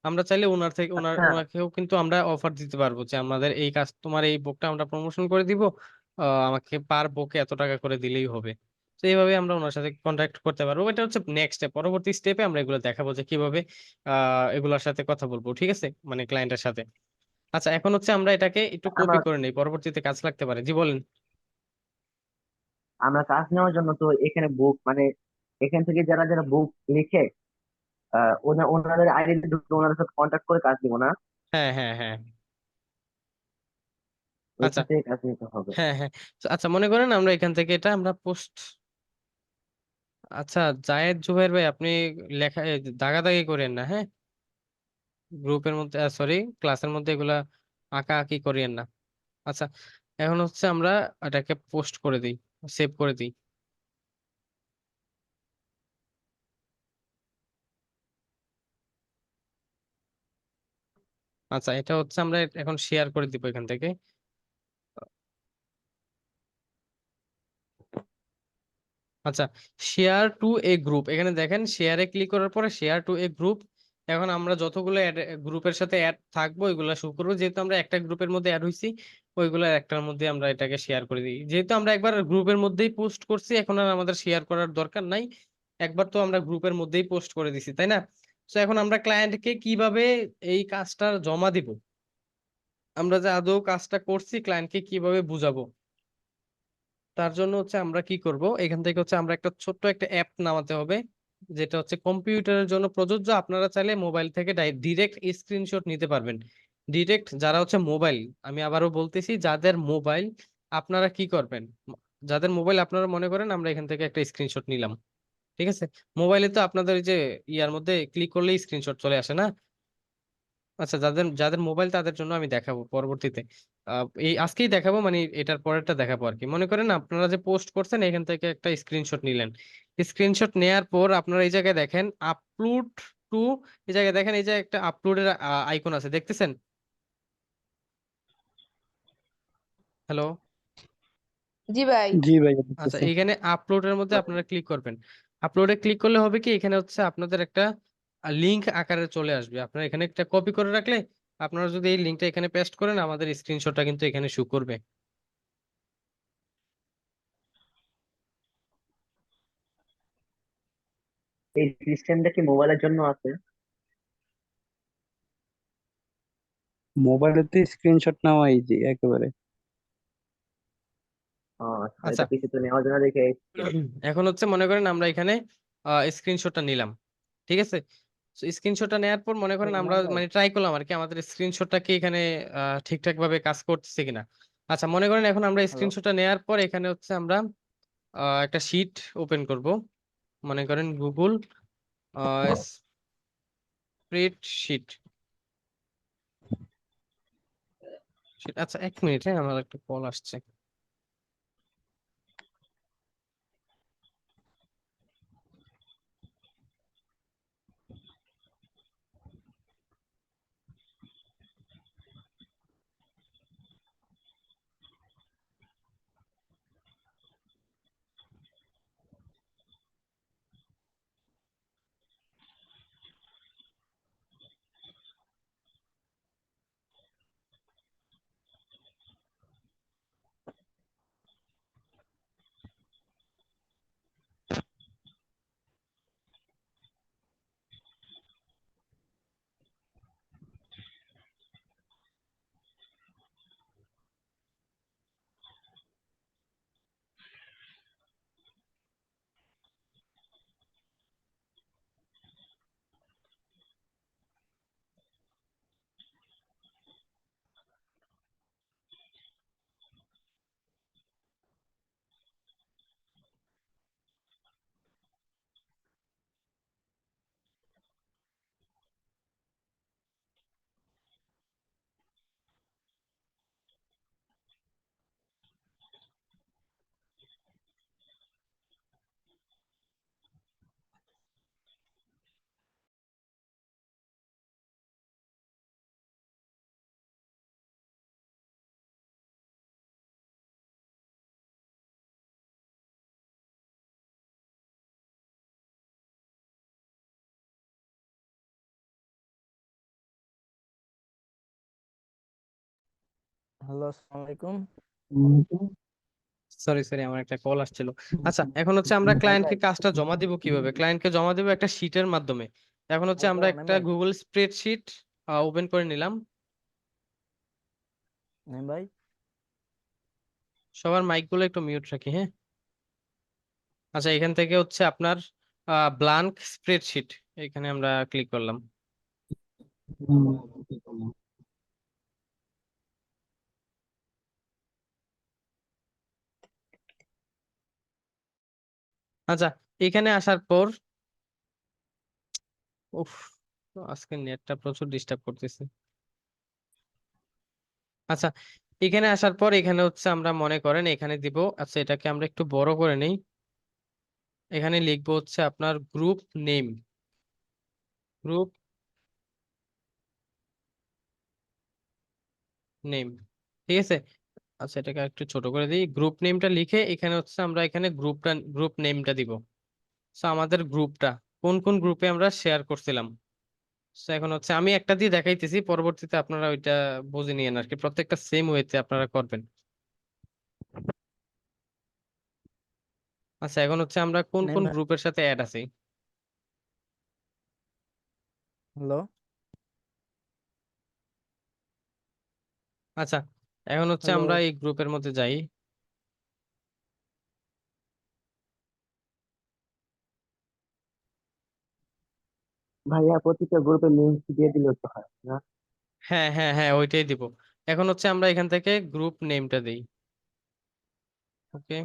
আমরা চাইলে ওনার থেকে আচ্ছা, ওনাকেও কিন্তু আমরা অফার দিতে পারবো যে আমাদের এই কাজ, তোমার এই বুকটা আমরা প্রমোশন করে দিব, আমাকে পার বুকে এত টাকা করে দিলেই হবে। তো এইভাবে আমরা ওনার সাথে কন্ট্যাক্ট করতে পারবো। এটা হচ্ছে নেক্সট স্টেপ, পরবর্তী স্টেপে আমরা এগুলো দেখাবো যে কিভাবে এগুলোর সাথে কথা বলবো, ঠিক আছে, মানে ক্লায়েন্টের সাথে। আচ্ছা, এখন হচ্ছে আমরা এটাকে একটু কপি আমরা করে নেই, পরবর্তীতে কাজ লাগতে পারে। জি বলেন। আমরা কাজ নেওয়ার জন্য তো এখানে বুক মানে এখান থেকে যারা যারা বুক লিখে ওনাদের আইডি ঢুকে ওনাদের সাথে কন্ট্যাক্ট করে কাজ দিব না? হ্যাঁ হ্যাঁ হ্যাঁ। আচ্ছা। ওইখান থেকে কাজ নিতে হবে। হ্যাঁ হ্যাঁ। তো আচ্ছা, মনে করেন আমরা এখান থেকে এটা আমরা পোস্ট, আচ্ছা, জায়েদ জুবাইর ভাই, আপনি লেখা দাগাদাগি করেন না, হ্যাঁ, গ্রুপের মধ্যে, সরি, ক্লাসের মধ্যে এগুলা আঁকা আঁকি করিয়েন না। আচ্ছা, এখন হচ্ছে আমরা এটাকে পোস্ট করে দিই, সেভ করে দিই। আচ্ছা, এটা হচ্ছে আমরা এখন শেয়ার করে দিব এখান থেকে। আচ্ছা, শেয়ার টু এ গ্রুপ, এখানে দেখেন শেয়ারে ক্লিক করার পরে শেয়ার টু এ গ্রুপ। এখন আমরা যতগুলো গ্রুপের সাথে অ্যাড থাকবো ওইগুলো শো করবো, যেহেতু আমরা একটা গ্রুপের মধ্যে অ্যাড হইছি, ওইগুলো একটার মধ্যে আমরা এটাকে শেয়ার করে দিই। যেহেতু আমরা একবার গ্রুপের মধ্যেই পোস্ট করছি, এখন আর আমাদের শেয়ার করার দরকার নাই, একবার তো আমরা গ্রুপের মধ্যেই পোস্ট করে দিছি, তাই না? তো এখন আমরা ক্লায়েন্টকে কিভাবে এই কাজটা জমা দিব, আমরা যে আদৌ কাজটা করছি ক্লায়েন্টকে কিভাবে বুঝাবো, তার জন্য হচ্ছে আমরা কি করব, এখান থেকে হচ্ছে আমরা একটা ছোট্ট একটা অ্যাপ নামাতে হবে, যেটা হচ্ছে কম্পিউটারের জন্য প্রযোজ্য। আপনারা চাইলে মোবাইল থেকে ডিরেক্ট স্ক্রিনশট নিতে পারবেন, ডিরেক্ট, যারা হচ্ছে মোবাইল, আমি আবারও বলতেছি, যাদের মোবাইল, আপনারা কি করবেন, যাদের মোবাইল আপনারা মনে করেন আমরা এখান থেকে একটা স্ক্রিনশট নিলাম, ঠিক আছে, মোবাইলে তো আপনাদের ওই যে ইয়ার মধ্যে ক্লিক করলেই স্ক্রিনশট চলে আসে না? আচ্ছা, যাদের যাদের মোবাইল তাদের জন্য আমি দেখাবো পরবর্তীতে, এই আজকেই দেখাবো, মানে এটার পরেরটা দেখাবো আর কি। মনে করেন আপনারা যে পোস্ট করছেন এখান থেকে একটা স্ক্রিনশট নিলেন, স্ক্রিনশট নেয়ার পর আপনারা এই জায়গায় দেখেন আপলোড টু, এই জায়গায় দেখেন এই যে একটা আপলোডের আইকন আছে, দেখতেছেন? হ্যালো। জি ভাই। জি ভাই, আচ্ছা, দেখতেছি। এখানে আপলোডের মধ্যে আপনারা ক্লিক করবেন। আপলোডে ক্লিক করলে হবে কি, এখানে হচ্ছে আপনাদের একটা লিংক আকারে চলে আসবে, আপনারা এখানে একটা কপি করে রাখলে আপনারা যদি এই লিংকটা এখানে পেস্ট করেন, আমাদের স্ক্রিনশটটা কিন্তু এখানে শো করবে। এই সিস্টেমটা কি মোবাইলের জন্য আছে? মোবাইলেতে স্ক্রিনশট নেওয়া ইজি একেবারে। আচ্ছা, আচ্ছা। এটা কিছু তো নেওয়া যায় না দেখে। এখন হচ্ছে মনে করেন আমরা এখানে স্ক্রিনশটটা নিলাম, ঠিক আছে, স্ক্রিনশটটা নেওয়ার পর মনে করেন আমরা মানে ট্রাই করলাম আর কি, আমাদের স্ক্রিনশটটা কি এখানে ঠিকঠাক ভাবে কাজ করতেছে কিনা। আচ্ছা, মনে করেন এখন আমরা হ্যালো। স্ক্রিনশটটা নেওয়ার পর এখানে হচ্ছে আমরা একটা শিট ওপেন করব, মনে করেন গুগল স্প্রেডশিট। আচ্ছা, 1 মিনিট, হ্যাঁ, আমার একটা কল আসছে। হ্যালো, আসসালামু আলাইকুম। সরি সরি, আমার একটা কল আসছিল। আচ্ছা, এখন হচ্ছে আমরা ক্লায়েন্টকে কাজটা জমা দিব কিভাবে? ক্লায়েন্টকে জমা দিব একটা শিটের মাধ্যমে। এখন হচ্ছে আমরা একটা ভাই, গুগল স্প্রেডশিট ওপেন করে নিলাম। ভাই। সবার মাইকগুলো একটু মিউট রাখি, হ্যাঁ। আচ্ছা, এখান থেকে হচ্ছে আপনার ব্লাঙ্ক স্প্রেডশিট, এখানে আমরা ক্লিক করলাম। আচ্ছা, এখানে আসার পর, উফ, আজকে নেটটা প্রচুর ডিস্টার্ব করতেছে। আচ্ছা, এখানে আসার পর এখানে হচ্ছে আমরা মনে করেন এখানে দিব, আচ্ছা এটাকে আমরা একটু বড় করে নেই। এখানে লিখবো হচ্ছে আপনার গ্রুপ নেম, গ্রুপ নেম, ঠিক আছে। আচ্ছা, এটাকে একটু ছোট করে দিই। গ্রুপ নেমটা লিখে এখানে হচ্ছে আমরা এখানে গ্রুপ নেমটা দিব। তো আমাদের গ্রুপটা কোন কোন গ্রুপে আমরা শেয়ার করছিলাম। তো এখন হচ্ছে আমি একটা দিয়ে দেখাইতেছি, পরবর্তীতে আপনারা ওইটা বুঝে নিয়েন আর কি, প্রত্যেকটা সেম ওয়েতে আপনারা করবেন। আচ্ছা, এখন হচ্ছে আমরা কোন নেন কোন ভাই। গ্রুপের সাথে অ্যাড আছি। হ্যালো। আচ্ছা, এখন হচ্ছে হ্যালো। আমরা এই গ্রুপের মধ্যে যাই। ভাইয়া প্রতিটা গ্রুপে লিঙ্ক দিয়ে দিলে তো হয় না? হ্যাঁ হ্যাঁ হ্যাঁ, ওইটাই দিব। এখন হচ্ছে আমরা এখান থেকে গ্রুপ নেমটা দিই। ওকে,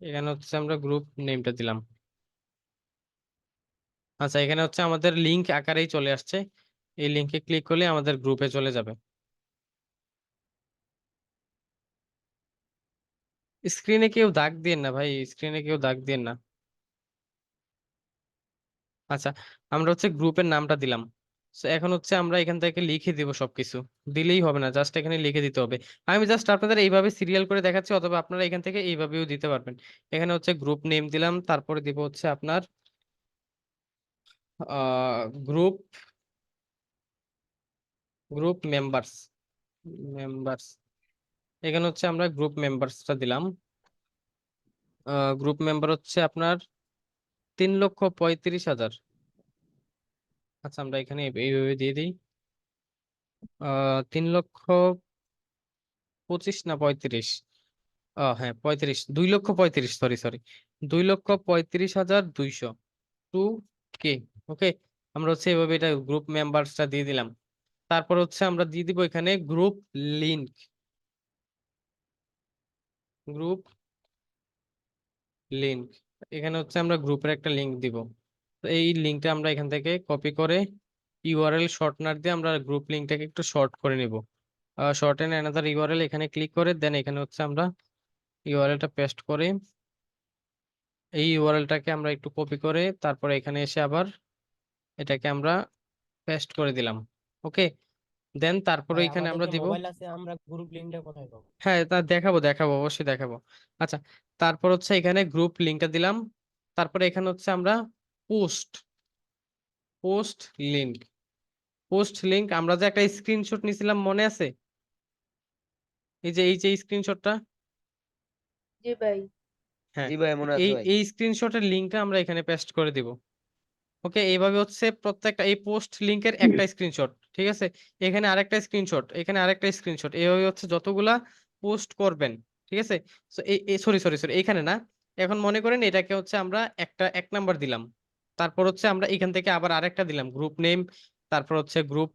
এখানে হচ্ছে আমরা গ্রুপ নেমটা দিলাম। আচ্ছা, এখানে হচ্ছে আমাদের লিংক আকারেই চলে আসছে। এই লিংকে ক্লিক করলে আমাদের গ্রুপে চলে যাবে। স্ক্রিনে কেউ দাগ দিন না ভাই, স্ক্রিনে কেউ দাগ দিন না। আচ্ছা, আমরা হচ্ছে গ্রুপের নামটা দিলাম। So, এখন হচ্ছে আমরা এখান থেকে লিখে দিব সবকিছু। দিলেই হবে না, জাস্ট এখানে লিখে দিতে হবে। আমি জাস্ট আপনাদের এইভাবে সিরিয়াল করে দেখাচ্ছি, অথবা আপনারা এখান থেকে এইভাবেও দিতে পারবেন। এখানে হচ্ছে গ্রুপ নেম দিলাম, তারপরে দিব হচ্ছে আপনার গ্রুপ গ্রুপ মেম্বার্স মেম্বার্স এখানে হচ্ছে আমরা গ্রুপ মেম্বার্সটা দিলাম। গ্রুপ মেম্বার হচ্ছে আপনার 3,35,000। আচ্ছা, আমরা এখানে এইভাবে দিয়ে দিই। 3,25,000 না 35? হ্যাঁ 35, 2,35,000, সরি সরি, 2,35,200, 2K। ওকে, আমরা হচ্ছে এভাবে এটা গ্রুপ মেম্বার্সটা দিয়ে দিলাম। তারপর হচ্ছে আমরা দিয়ে দিব এখানে গ্রুপ লিংক, গ্রুপ লিংক। এখানে হচ্ছে আমরা গ্রুপের একটা লিংক দিব। তো এই লিংকটা আমরা এখান থেকে কপি করে ইউআরএল শর্টনার দিয়ে আমরা গ্রুপ লিঙ্কটাকে একটু শর্ট করে নিব। শর্ট এন্ড অ্যানাদার ইউআরএল এখানে ক্লিক করে দেন এখানে হচ্ছে আমরা ইউআরএলটা পেস্ট করে এই ইউআরএলটাকে আমরা একটু কপি করে তারপরে এখানে এসে আবার এটাকে আমরা পেস্ট করে দিলাম। ওকে, দেন তারপরে ভাই এখানে আমাদের আমরা যে দিব। মোবাইল আছে আমরা গ্রুপ লিংকটা কোথায় পাবো? হ্যাঁ, তা দেখাবো দেখাবো অবশ্যই দেখাবো। আচ্ছা, তারপর হচ্ছে এখানে গ্রুপ লিঙ্কটা দিলাম। তারপরে এখানে হচ্ছে আমরা post post link post link আমরা যে একটা স্ক্রিনশট নিছিলাম মনে আছে? এই যে স্ক্রিনশটটা, জি ভাই। হ্যাঁ, জি ভাই মনে আছে এই ভাই। এই স্ক্রিনশটের লিঙ্কটা আমরা এখানে পেস্ট করে দিব। ওকে, এইভাবে হচ্ছে প্রত্যেকটা এই পোস্ট লিংকের একটা স্ক্রিনশট, ঠিক আছে, এখানে আরেকটা স্ক্রিনশট, এখানে আরেকটা স্ক্রিনশট, এইভাবে হচ্ছে যতগুলা পোস্ট করবেন, ঠিক আছে। তো এই সরি সরি সরি এখানে না, এখন মনে করেন এটাকে হচ্ছে আমরা এক নাম্বার দিলাম, তারপর হচ্ছে আমরা এখান থেকে আবার আরেকটা দিলাম গ্রুপ নেম, তারপর হচ্ছে গ্রুপ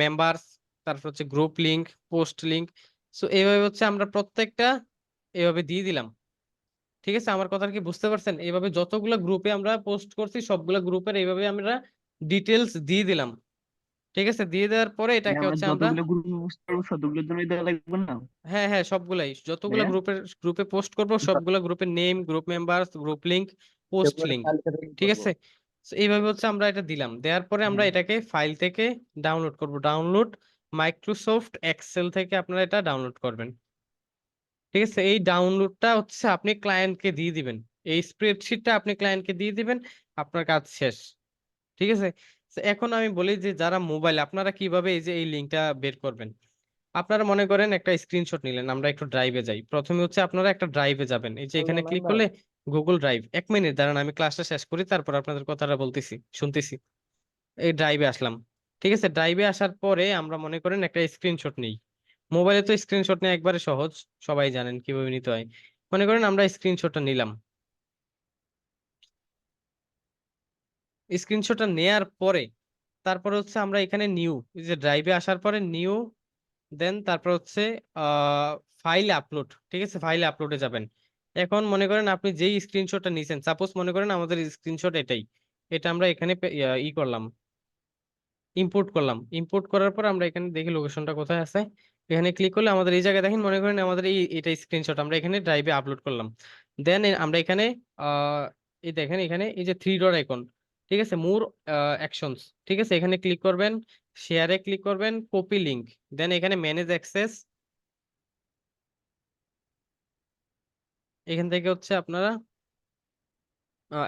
মেম্বারস, তারপর হচ্ছে group link, post link. So এইভাবে হচ্ছে আমরা প্রত্যেকটা এইভাবে দিয়ে দিলাম। ঠিক আছে, আমার কথা কি বুঝতে পারছেন? এইভাবে যতগুলো গ্রুপে আমরা পোস্ট করছি সবগুলো গ্রুপের এইভাবে আমরা ডিটেলস দিয়ে দিলাম। ঠিক আছে, দিয়ে দেওয়ার পরে মানে এটাকে আমরা হচ্ছে আমরা, যতগুলো গ্রুপে পোস্ট করবো ততগুলোর জন্যই দেওয়া লাগবে না হ্যাঁ হ্যাঁ সবগুলাই যতগুলো ভাইয়া? গ্রুপে পোস্ট করব সবগুলো গ্রুপের name, group members, group link, post সেগুলো লিংক। তালিকা তৈরি ঠিক করবো। আছে, তো এইভাবে হচ্ছে আমরা এটা দিলাম, দেওয়ার পরে আমরা হ্যাঁ। এটাকে ফাইল থেকে ডাউনলোড করব। ডাউনলোড মাইক্রোসফট এক্সেল থেকে আপনারা এটা ডাউনলোড করবেন। ঠিক আছে, এই ডাউনলোডটা হচ্ছে আপনি ক্লায়েন্টকে দিয়ে দিবেন, এই স্প্রেডশিটটা আপনি ক্লায়েন্টকে দিয়ে দিবেন, আপনার কাজ শেষ। ঠিক আছে, তো এখন আমি বলি যে যারা মোবাইল, আপনারা কিভাবে এই যে এই লিঙ্কটা বের করবেন। আপনারা মনে করেন একটা স্ক্রিনশট নিলেন, আমরা একটু ড্রাইভে যাই। প্রথমে হচ্ছে আপনারা একটা ড্রাইভে যাবেন, এই যে এখানে ক্লিক করলে গুগল ড্রাইভ। 1 মিনিট দাঁড়ান, আমি ক্লাসটা শেষ করি তারপর আপনাদের কথাটা বলতেছি, শুনতেছি। এই ড্রাইভে আসলাম। ঠিক আছে, ড্রাইভে আসার পরে আমরা মনে করেন একটা স্ক্রিনশট নেই। মোবাইলে তো স্ক্রিনশট নেওয়া একবারে সহজ, সবাই জানেন কিভাবে নিতে হয়। মনে করেন আমরা স্ক্রিনশটটা নিলাম। স্ক্রিনশটটা নেয়ার পরে তারপরে হচ্ছে আমরা এখানে নিউ, এই যে ড্রাইভে আসার পরে নিউ, দেন তারপর হচ্ছে ফাইল আপলোড। ঠিক আছে, ফাইলে আপলোডে যাবেন। এখন মনে করেন আপনি যেই স্ক্রিনশটটা নিছেন, সাপোজ মনে করেন আমাদের স্ক্রিনশট এটাই, এটা আমরা এখানে করলাম, ইম্পোর্ট করলাম। ইম্পোর্ট করার পর আমরা এখানে দেখি লোকেশনটা কোথায় আছে, এখানে ক্লিক করলে আমাদের এই জায়গায় দেখেন, মনে করেন আমাদের এটা স্ক্রিনশট আমরা এখানে ড্রাইভে আপলোড করলাম। দেন আমরা এখানে আহ এই দেখেন এখানে এই যে 3 ডট আইকন, ঠিক আছে, মোর অ্যাকশনস, ঠিক আছে, এখানে ক্লিক করবেন, শেয়ারে ক্লিক করবেন, কপি লিংক, দেন এখানে ম্যানেজ অ্যাক্সেস, এখান থেকে হচ্ছে আপনারা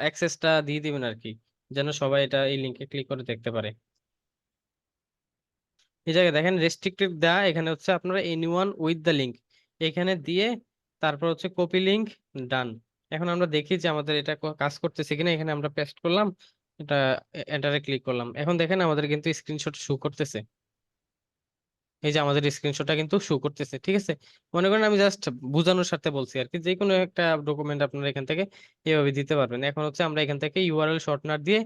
অ্যাক্সেসটা দিয়ে দিবেন আর কি, যেন সবাই এটা এই লিংকে ক্লিক করে দেখতে পারে। এই জায়গায় দেখেন রেস্ট্রিক্টেড দেয়া, এখানে হচ্ছে আপনারা এনিওয়ান উইথ দ্য লিংক এখানে দিয়ে তারপর হচ্ছে কপি লিংক, ডান। এখন আমরা দেখি যে আমাদের এটা কাজ করতেছে কিনা, এখানে আমরা পেস্ট করলাম, এটা এন্টারে ক্লিক করলাম। এখন দেখেন আমাদের কিন্তু স্ক্রিনশট শো করতেছে, এই যে আমাদের স্ক্রিনশটটা কিন্তু শো করতেছে। ঠিক আছে, মনে করেন আমি জাস্ট বোঝানোর স্বার্থে বলছি আর কি, যে কোনো একটা ডকুমেন্ট আপনারা এখান থেকে এভাবে দিতে পারবেন। এখন হচ্ছে আমরা এখান থেকে ইউআরএল শর্টনার দিয়ে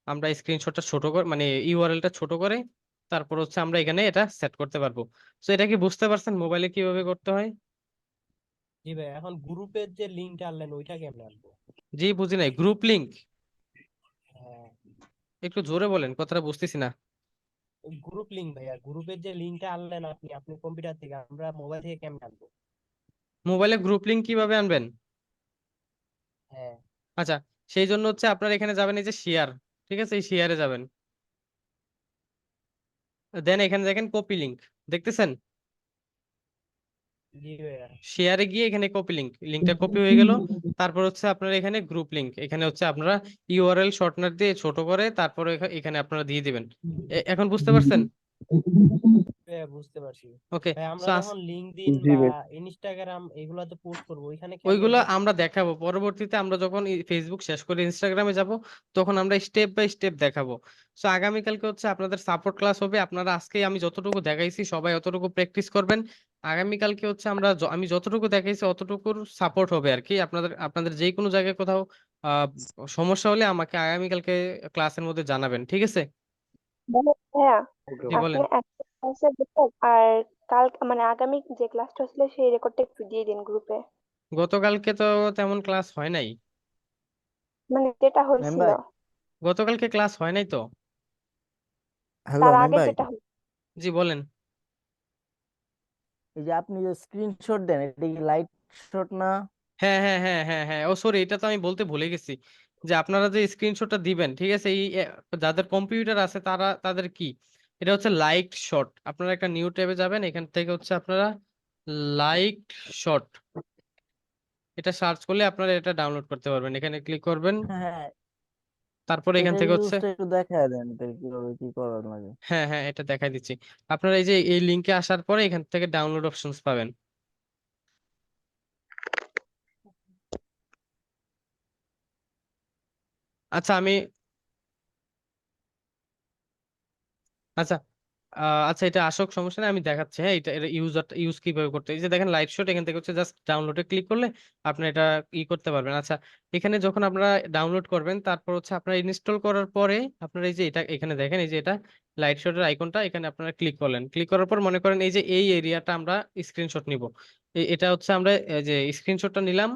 আমরা স্ক্রিনশটটা ছোট করে, মানে ইউআরএলটা ছোট করে তারপর হচ্ছে আমরা এখানে এটা সেট করতে পারবো। তো এটা কি বুঝতে পারছেন মোবাইলে কিভাবে করতে হয়? জি ভাই, এখন গ্রুপের যে লিংকটা আনলেন ওইটা কেমনে আনবো? জি, বুঝি নাই, গ্রুপ লিংক হ্যাঁ, একটু জোরে বলেন, কথাটা বুঝতেছি না। গ্রুপ লিংক ভাইয়া, গ্রুপের যে লিংকটা আনলেন আপনি আপনি কম্পিউটার থেকে, আমরা মোবাইল থেকে কেমনে আনবো? মোবাইলে গ্রুপ লিংক কিভাবে আনবেন? হ্যাঁ। আচ্ছা, সেই জন্য হচ্ছে আপনারা এখানে যাবেন, এই যে শেয়ার, ঠিক আছে, এই শেয়ারে যাবেন, দেন এখানে দেখেন কপি লিংক, দেখতেছেন? জি ভাইয়া। শেয়ারে গিয়ে এখানে কপি লিংক, লিংকটা কপি হয়ে গেল। তারপর হচ্ছে আপনারা এখানে গ্রুপ লিংক, এখানে হচ্ছে আপনারা ইউআরএল শর্টনার দিয়ে ছোট করে তারপরে এখানে আপনারা দিয়ে দিবেন। এখন বুঝতে পারছেন? ভাইয়া বুঝতে পারছি। ওকে, ভাই আমরা সো যখন লিঙ্কডইন জি বা ভাই। ইনস্টাগ্রাম এগুলাতে পোস্ট করব ওইখানে কেমনে ওইগুলো পোস্ট আমরা করব? দেখাবো পরবর্তীতে, আমরা যখন ফেসবুক শেষ করে ইনস্টাগ্রামে যাব তখন আমরা স্টেপ বাই স্টেপ দেখাবো। সো আগামীকালকে হচ্ছে আপনাদের সাপোর্ট ক্লাস হবে, আপনারা আজকে আমি যতটুকু দেখাইছি সবাই অতটুকু প্র্যাকটিস করবেন। আগামীকালকে হচ্ছে আমরা আমি যতটুকু দেখাইছি অতটুকুর সাপোর্ট হবে আর কি। আপনাদের আপনাদের যে কোনো জায়গায় কোথাও আহ সমস্যা হলে আমাকে আগামীকালকে ক্লাসের মধ্যে জানাবেন, ঠিক আছে? হ্যাঁ, জি আপনি বলেন। একটা ক্লাসের রেকর্ড আর কাল মানে আগামী যে ক্লাসটা ছিল সেই রেকর্ডটা একটু দিয়ে দিন গ্রুপে, গতকালকে তো তেমন ক্লাস হয় নাই, মানে যেটা হয়েছিল। মেম্বার গতকালকে ক্লাস হয় নাই তো। হ্যালো তার আমিন আগে ভাই, যেটা হলো জি বলেন। এই যে আপনি যে স্ক্রিনশট দেন এটা কি লাইট শট না? হ্যাঁ হ্যাঁ হ্যাঁ হ্যাঁ হ্যাঁ, ও সরি, এটা তো আমি বলতে ভুলে গেছি যে আপনারা যে স্ক্রিনশটটা দিবেন, ঠিক আছে, এই যাদের কম্পিউটার আছে তাদের কি, এটা হচ্ছে লাইট শট। আপনারা একটা নিউ ট্যাবে যাবেন, এখান থেকে হচ্ছে আপনারা লাইট শট এটা সার্চ করলে আপনারা এটা ডাউনলোড করতে পারবেন। এখানে ক্লিক করবেন, হ্যাঁ, তারপরে এখান এটার থেকে হচ্ছে, ইউজটা একটু দেখায় দেন, এটা কিভাবে কি করা লাগে। হ্যাঁ হ্যাঁ এটা দেখাই দিচ্ছি। আপনারা এই যে এই লিংকে আসার পরে এখান থেকে ডাউনলোড অপশনস পাবেন। আচ্ছা আমি আচ্ছা আচ্ছা এটা আসুক, সমস্যা নেই, আমি দেখাচ্ছি। হ্যাঁ এটা এটা ইউজ কিভাবে করতে হয়। এই যে দেখেন লাইট শট, এখান থেকে হচ্ছে জাস্ট ডাউনলোডে ক্লিক করলে আপনি এটা করতে পারবেন। আচ্ছা এখানে যখন আপনারা ডাউনলোড করবেন, তারপর হচ্ছে আপনারা ইনস্টল করার পরে আপনারা এই যে এটা এখানে দেখেন, এই যে এটা লাইট শটের আইকনটা, এখানে আপনারা ক্লিক করলেন। ক্লিক করার পর মনে করেন এই যে এই এরিয়াটা আমরা স্ক্রিনশট নিব। এটা হচ্ছে আমরা এই যে স্ক্রিনশটটা নিলাম।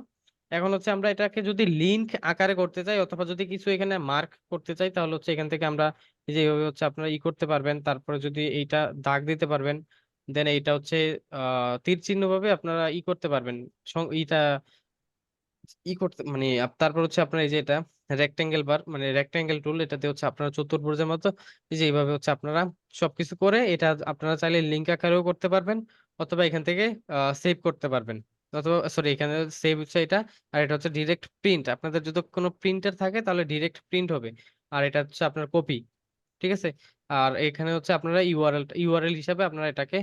এখন হচ্ছে আমরা এটাকে যদি লিংক আকারে করতে চাই অথবা যদি কিছু এখানে মার্ক করতে চাই, তাহলে হচ্ছে এখান থেকে আমরা এই যে এইভাবে হচ্ছে আপনারা করতে পারবেন। তারপরে যদি এইটা দাগ দিতে পারবেন, দেন এইটা হচ্ছে তীর চিহ্ন ভাবে আপনারা করতে পারবেন। এইটা করতে মানে তারপর হচ্ছে আপনার এই যে এটা রেক্টেঙ্গেল বার মানে রেক্টেঙ্গেল টুল, এটাতে হচ্ছে আপনারা চতুর্ভুজের মতো এই যে এইভাবে হচ্ছে আপনারা সবকিছু করে এটা আপনারা চাইলে লিংক আকারেও করতে পারবেন, অথবা এখান থেকে সেভ করতে পারবেন, অথবা সরি এখানে সেভ হচ্ছে এটা। আর এটা হচ্ছে ডিরেক্ট প্রিন্ট, আপনাদের যদি কোনো প্রিন্টার থাকে তাহলে ডিরেক্ট প্রিন্ট হবে। আর এটা হচ্ছে আপনার কপি, ঠিক আছে। আর এখানে হচ্ছে আপনারা ইউআরএল হিসাবে আপনারা এটাকে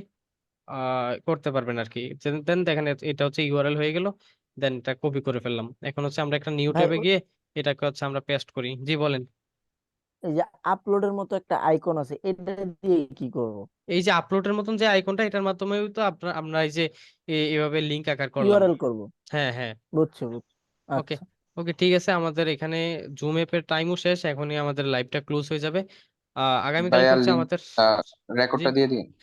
করতে পারবেন আর কি। দেন দেখেন এটা হচ্ছে ইউআরএল হয়ে গেল। দেন এটা কপি করে ফেললাম। এখন হচ্ছে আমরা একটা নিউ ভাই ট্যাবে গিয়ে এটাকে হচ্ছে আমরা পেস্ট করি। জি বলেন। এই যে আপলোডের মতো একটা আইকন আছে, এটা দিয়ে কি করব? এই যে আপলোডের মতন যে আইকনটা, এটার মাধ্যমেও তো আমরা এই যে এভাবে লিংক আকার করলাম। ইউআরএল করব? হ্যাঁ হ্যাঁ। বুঝছো? ওকে আচ্ছা। ওকে ঠিক আছে, আমাদের এখানে জুম অ্যাপের টাইমও শেষ, এখনই আমাদের লাইভটা ক্লোজ হয়ে যাবে। আগামীকালকে ভাইয়া হচ্ছে লিঙ্ক আমাদের, জি রেকর্ডটা দিয়ে দিন।